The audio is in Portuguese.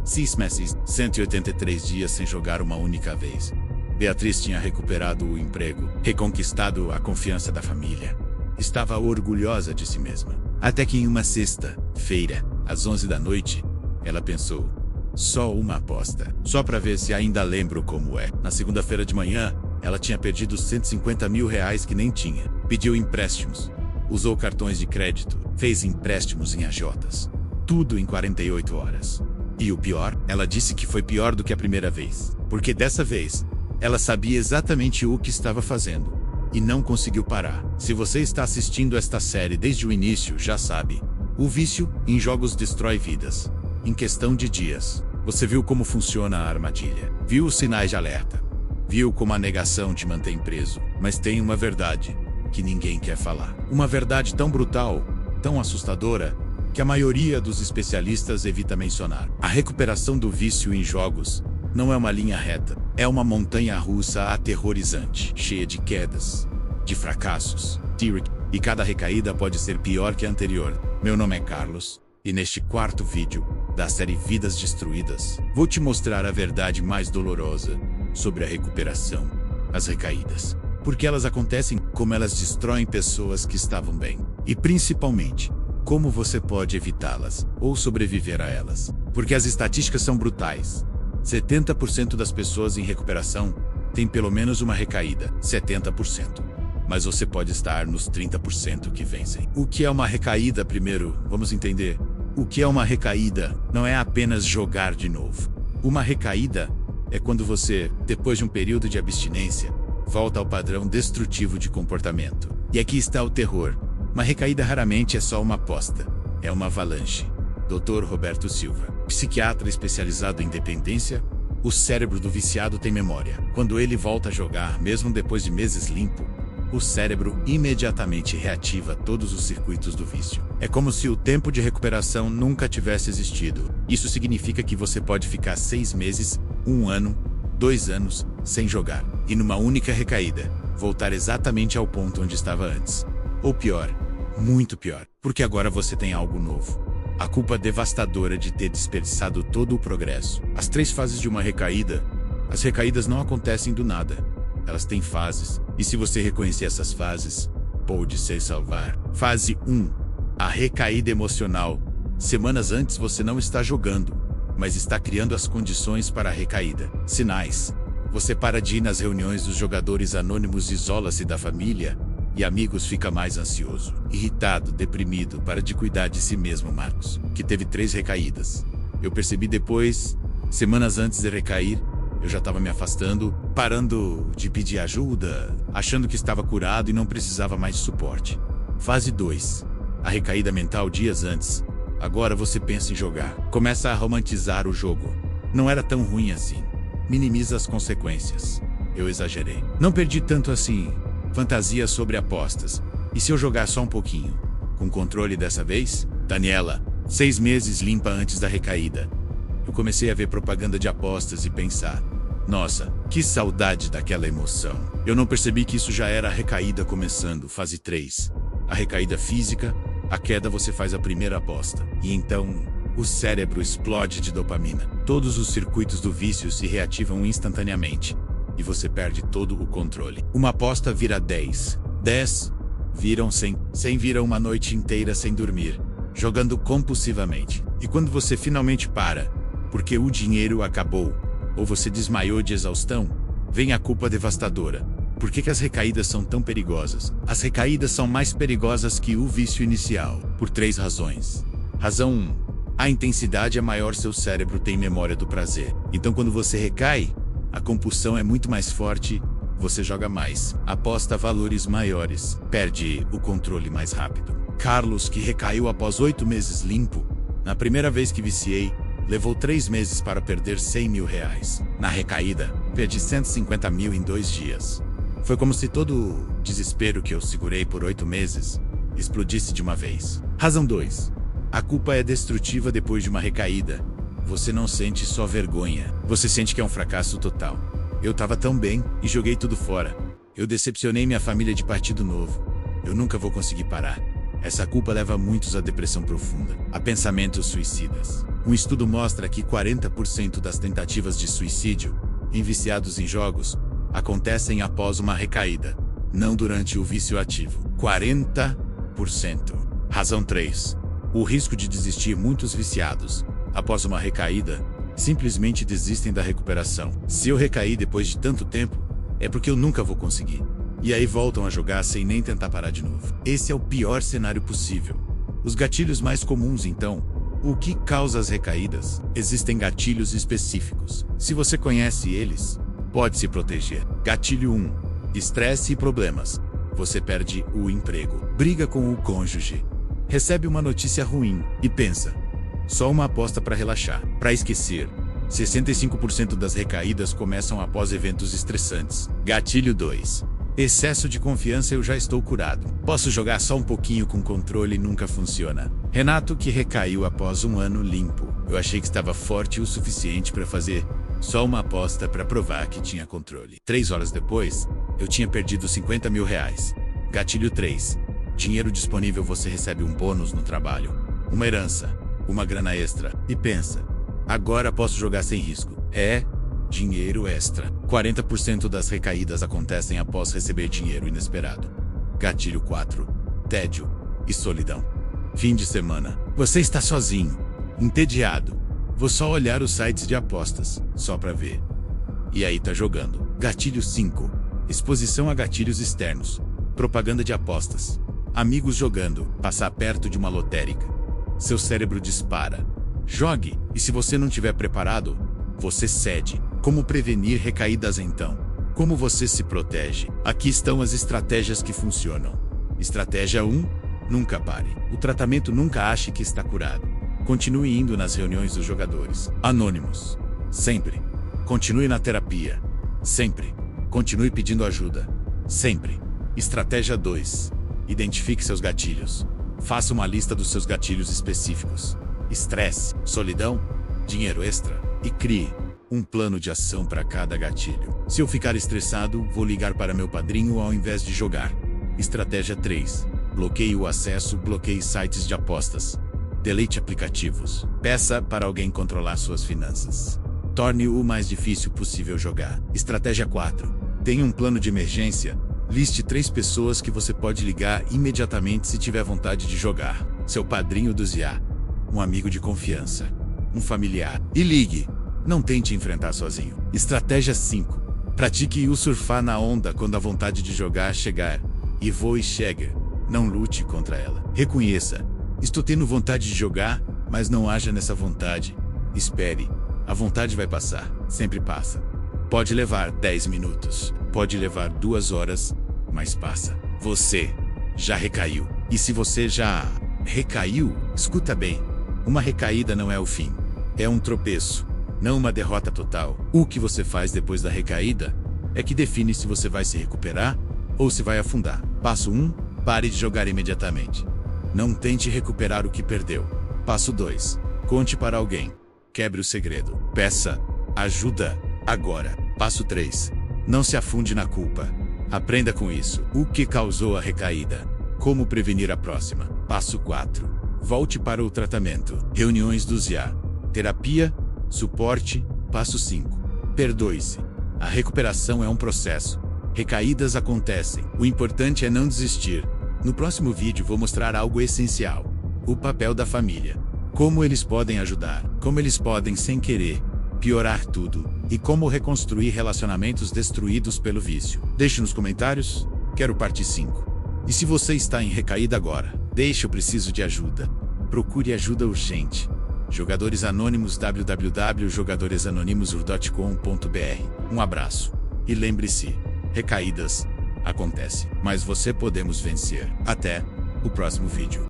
6 meses, 183 dias sem jogar uma única vez. Beatriz tinha recuperado o emprego, reconquistado a confiança da família. Estava orgulhosa de si mesma. Até que em uma sexta-feira, às 11 da noite, ela pensou: só uma aposta, só para ver se ainda lembro como é. Na segunda-feira de manhã, ela tinha perdido 150 mil reais que nem tinha. Pediu empréstimos, usou cartões de crédito, fez empréstimos em agiotas. Tudo em 48 horas. E o pior, ela disse que foi pior do que a primeira vez. Porque dessa vez, ela sabia exatamente o que estava fazendo. E não conseguiu parar. Se você está assistindo esta série desde o início, já sabe. O vício em jogos destrói vidas. Em questão de dias. Você viu como funciona a armadilha. Viu os sinais de alerta. Viu como a negação te mantém preso. Mas tem uma verdade que ninguém quer falar. Uma verdade tão brutal, tão assustadora, que a maioria dos especialistas evita mencionar. A recuperação do vício em jogos não é uma linha reta. É uma montanha-russa aterrorizante, cheia de quedas, de fracassos, e cada recaída pode ser pior que a anterior. Meu nome é Carlos, e neste quarto vídeo da série Vidas Destruídas, vou te mostrar a verdade mais dolorosa sobre a recuperação, as recaídas. Porque elas acontecem, como elas destroem pessoas que estavam bem. E principalmente, como você pode evitá-las, ou sobreviver a elas. Porque as estatísticas são brutais. 70% das pessoas em recuperação têm pelo menos uma recaída, 70%. Mas você pode estar nos 30% que vencem. O que é uma recaída primeiro? Vamos entender. O que é uma recaída? Não é apenas jogar de novo. Uma recaída é quando você, depois de um período de abstinência, volta ao padrão destrutivo de comportamento. E aqui está o terror. Uma recaída raramente é só uma aposta. É uma avalanche. Dr. Roberto Silva, psiquiatra especializado em dependência. O cérebro do viciado tem memória. Quando ele volta a jogar, mesmo depois de meses limpo, o cérebro imediatamente reativa todos os circuitos do vício. É como se o tempo de recuperação nunca tivesse existido. Isso significa que você pode ficar 6 meses, 1 ano, 2 anos, sem jogar. E numa única recaída, voltar exatamente ao ponto onde estava antes. Ou pior, muito pior, porque agora você tem algo novo. A culpa devastadora de ter desperdiçado todo o progresso. As 3 fases de uma recaída. As recaídas não acontecem do nada. Elas têm fases. E se você reconhecer essas fases, pode se salvar. Fase 1. A recaída emocional. Semanas antes você não está jogando, mas está criando as condições para a recaída. Sinais. Você para de ir nas reuniões dos jogadores anônimos, isola-se da família e amigos, fica mais ansioso, irritado, deprimido, para de cuidar de si mesmo. Marcos, que teve 3 recaídas. Eu percebi depois, semanas antes de recair, eu já estava me afastando, parando de pedir ajuda, achando que estava curado e não precisava mais de suporte. Fase 2. A recaída mental dias antes. Agora você pensa em jogar. Começa a romantizar o jogo. Não era tão ruim assim. Minimiza as consequências. Eu exagerei. Não perdi tanto assim. Fantasia sobre apostas. E se eu jogar só um pouquinho? Com controle dessa vez? Daniela, 6 meses limpa antes da recaída. Eu comecei a ver propaganda de apostas e pensar: nossa, que saudade daquela emoção. Eu não percebi que isso já era a recaída começando. Fase 3. A recaída física. A queda, você faz a primeira aposta. E então, o cérebro explode de dopamina. Todos os circuitos do vício se reativam instantaneamente. E você perde todo o controle. Uma aposta vira 10. 10 viram 100. 100 vira uma noite inteira sem dormir, jogando compulsivamente. E quando você finalmente para, porque o dinheiro acabou, ou você desmaiou de exaustão, vem a culpa devastadora. Por que as recaídas são tão perigosas? As recaídas são mais perigosas que o vício inicial, por 3 razões. Razão 1. A intensidade é maior, seu cérebro tem memória do prazer. Então quando você recai, a compulsão é muito mais forte, você joga mais, aposta valores maiores, perde o controle mais rápido. Carlos, que recaiu após 8 meses limpo, na primeira vez que viciei, levou 3 meses para perder 100 mil reais. Na recaída, perdi 150 mil em 2 dias. Foi como se todo o desespero que eu segurei por 8 meses explodisse de uma vez. Razão 2. A culpa é destrutiva depois de uma recaída. Você não sente só vergonha, você sente que é um fracasso total. Eu tava tão bem e joguei tudo fora. Eu decepcionei minha família de partido novo. Eu nunca vou conseguir parar. Essa culpa leva muitos à depressão profunda, a pensamentos suicidas. Um estudo mostra que 40% das tentativas de suicídio em viciados em jogos acontecem após uma recaída, não durante o vício ativo. 40%. Razão 3. O risco de desistir. Muitos viciados, após uma recaída, simplesmente desistem da recuperação. Se eu recair depois de tanto tempo, é porque eu nunca vou conseguir. E aí voltam a jogar sem nem tentar parar de novo. Esse é o pior cenário possível. Os gatilhos mais comuns, então. O que causa as recaídas? Existem gatilhos específicos. Se você conhece eles, pode se proteger. Gatilho 1. Estresse e problemas. Você perde o emprego, briga com o cônjuge, recebe uma notícia ruim e pensa: só uma aposta para relaxar, para esquecer. 65% das recaídas começam após eventos estressantes. Gatilho 2. Excesso de confiança. Eu já estou curado. Posso jogar só um pouquinho com controle. Nunca funciona. Renato, que recaiu após um ano limpo. Eu achei que estava forte o suficiente para fazer só uma aposta para provar que tinha controle. 3 horas depois, eu tinha perdido 50 mil reais. Gatilho 3. Dinheiro disponível. Você recebe um bônus no trabalho, uma herança, uma grana extra, e pensa: agora posso jogar sem risco. Dinheiro extra. 40% das recaídas acontecem após receber dinheiro inesperado. Gatilho 4. Tédio e solidão. Fim de semana. Você está sozinho, entediado. Vou só olhar os sites de apostas, só pra ver. E aí tá jogando. Gatilho 5. Exposição a gatilhos externos. Propaganda de apostas. Amigos jogando. Passar perto de uma lotérica. Seu cérebro dispara. Jogue, e se você não estiver preparado, você cede. Como prevenir recaídas então? Como você se protege? Aqui estão as estratégias que funcionam. Estratégia 1. Nunca pare. O tratamento. Nunca ache que está curado. Continue indo nas reuniões dos jogadores anônimos. Sempre. Continue na terapia. Sempre. Continue pedindo ajuda. Sempre. Estratégia 2. Identifique seus gatilhos. Faça uma lista dos seus gatilhos específicos. Estresse, solidão, dinheiro extra. E crie um plano de ação para cada gatilho. Se eu ficar estressado, vou ligar para meu padrinho ao invés de jogar. Estratégia 3. Bloqueie o acesso. Bloqueie sites de apostas. Delete aplicativos. Peça para alguém controlar suas finanças. Torne o mais difícil possível jogar. Estratégia 4. Tenha um plano de emergência. Liste 3 pessoas que você pode ligar imediatamente se tiver vontade de jogar. Seu padrinho do ZIA, um amigo de confiança, um familiar. E ligue. Não tente enfrentar sozinho. Estratégia 5. Pratique o surfar na onda quando a vontade de jogar chegar. E voe. Chega. Não lute contra ela. Reconheça: estou tendo vontade de jogar, mas não haja nessa vontade. Espere. A vontade vai passar. Sempre passa. Pode levar 10 minutos. Pode levar 2 horas, mas passa. Você já recaiu. E se você já recaiu, escuta bem. Uma recaída não é o fim. É um tropeço, não uma derrota total. O que você faz depois da recaída é que define se você vai se recuperar ou se vai afundar. Passo 1. Pare de jogar imediatamente. Não tente recuperar o que perdeu. Passo 2. Conte para alguém. Quebre o segredo. Peça ajuda agora. Passo 3. Não se afunde na culpa. Aprenda com isso. O que causou a recaída? Como prevenir a próxima? Passo 4. Volte para o tratamento. Reuniões do ZIA. Terapia. Suporte. Passo 5. Perdoe-se. A recuperação é um processo. Recaídas acontecem. O importante é não desistir. No próximo vídeo vou mostrar algo essencial. O papel da família. Como eles podem ajudar. Como eles podem, sem querer, piorar tudo. E como reconstruir relacionamentos destruídos pelo vício. Deixe nos comentários. Quero parte 5. E se você está em recaída agora, deixe eu preciso de ajuda. Procure ajuda urgente. Jogadores Anônimos. www.jogadoresanonimos.com.br. Um abraço. E lembre-se, recaídas acontecem, mas você podemos vencer. Até o próximo vídeo.